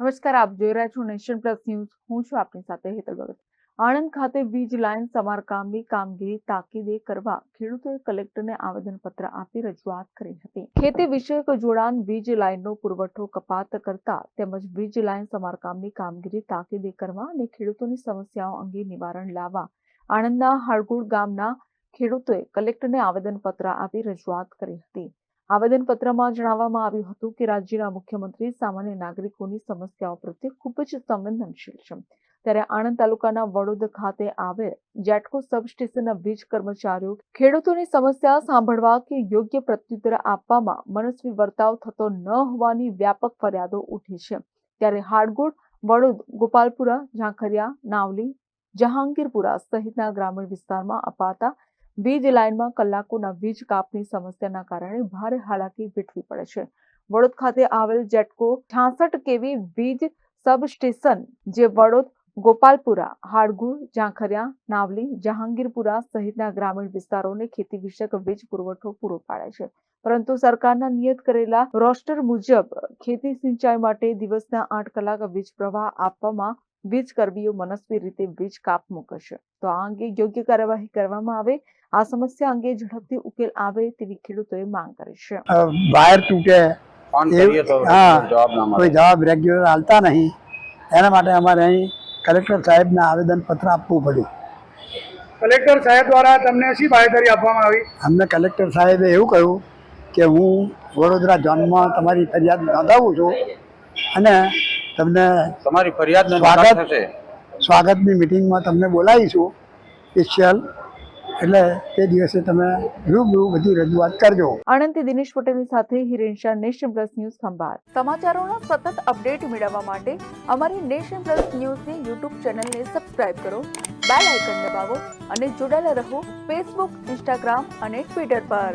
નમસ્કાર, આપ જોઈ રહ્યા છો નેશન પ્લસ ન્યૂઝ. હું છું આપની સાથે હેતલ ભગત. આણંદ ખાતે વીજ લાઇન સમારકામની કામગીરી તાકીદે કરવા ખેડૂતોએ કલેક્ટરને આવેદનપત્ર આપી રજૂઆત કરી હતી. ખેતી વિષયક જોડાણ વીજ લાઇનનો પુરવઠો કપાત કરતા તેમજ વીજ લાઇન સમારકામની કામગીરી તાકીદે કરવા અને ખેડૂતોની સમસ્યાઓ અંગે નિવારણ લાવવા આણંદના હાડગુડ ગામના ખેડૂતોએ કલેક્ટરને આવેદનપત્ર આપી રજૂઆત કરી હતી. આવેદનપત્રમાં જણાવવામાં આવ્યું હતું કે રાજ્યના મુખ્યમંત્રી સામાન્ય નાગરિકોની સમસ્યાઓ પ્રત્યે ખૂબ જ સંવેદનશીલ છે. ત્યારે આણંદ તાલુકાના વડોદ ખાતે આવેલ જેટકો સબસ્ટેશનના વીજ કર્મચારીઓ ખેડૂતોની સમસ્યા સાંભળવા કે યોગ્ય પ્રત્યુત્તર આપવામાં મનસ્વી વર્તાવ થતો ન હોવાની વ્યાપક ફરિયાદો ઉઠી છે. ત્યારે હાડગુડ, વડોદ, ગોપાલપુરા, ઝાંખરિયા, નાવલી, જહાંગીરપુરા સહિતના ગ્રામીણ વિસ્તારમાં અપાતા વીજ લાઇનમાં કલાકોના વીજ કાપની સમસ્યાના કારણે ભારે હાલાકી વેઠવી પડે છે. વડોદ ખાતે આવેલ જેટકો 66 કેવી વીજ સબસ્ટેશન જે વડોદ, ગોપાલપુરા, હાડગુડ, ઝાંખરિયા, નાવલી, જહાંગીરપુરા સહિતના ગ્રામીણ વિસ્તારોને ખેતી વિષયક વીજ પુરવઠો પૂરો પાડે છે. પરંતુ સરકારના નિયત કરેલા રોસ્ટર મુજબ ખેતી સિંચાઈ માટે દિવસના 8 કલાક વીજ પ્રવાહ આપવામાં વીજ કર્મીઓ મનસ્વી રીતે વીજ કાપ મૂકે છે. તો આ અંગે યોગ્ય કાર્યવાહી કરવામાં આવે, આ સમસ્યા અંગે ઝડપથી ઉકેલ આવે તેવી ખેડૂતોએ માંગ કરી છે. વાયર તૂટે કોઈ જવાબ રેગ્યુલર આવતા નહીં, એના માટે અમારે અહીં કલેક્ટર સાહેબને આવેદનપત્ર આપવું પડ્યું. કલેક્ટર સાહેબ દ્વારા તમને શી બાંહેધરી આપવામાં આવી? અમને કલેક્ટર સાહેબે એવું કહ્યું કે હું વડોદરા ઝોનમાં તમારી ફરિયાદ નોંધાવું છું અને તમને તમારી ફરિયાદ સ્વાગતની મિટિંગમાં તમને બોલાવીશું સ્પેશિયલ, એટલે તે દિવસે તમે રૂબરૂ બધી રજૂઆત કરજો. આણંદથી દિનેશ પટેલની સાથે Hiren Shah, nation plus news Khambhat. સમાચારોના સતત અપડેટ મેળવવા માટે અમારી નેશન પ્લસ ન્યૂઝની યુટ્યુબ ચેનલને સબસ્ક્રાઇબ કરો, બેલ આઇકન દબાવો અને જોડાયેલા રહો ફેસબુક, ઇન્સ્ટાગ્રામ અને ટ્વિટર પર.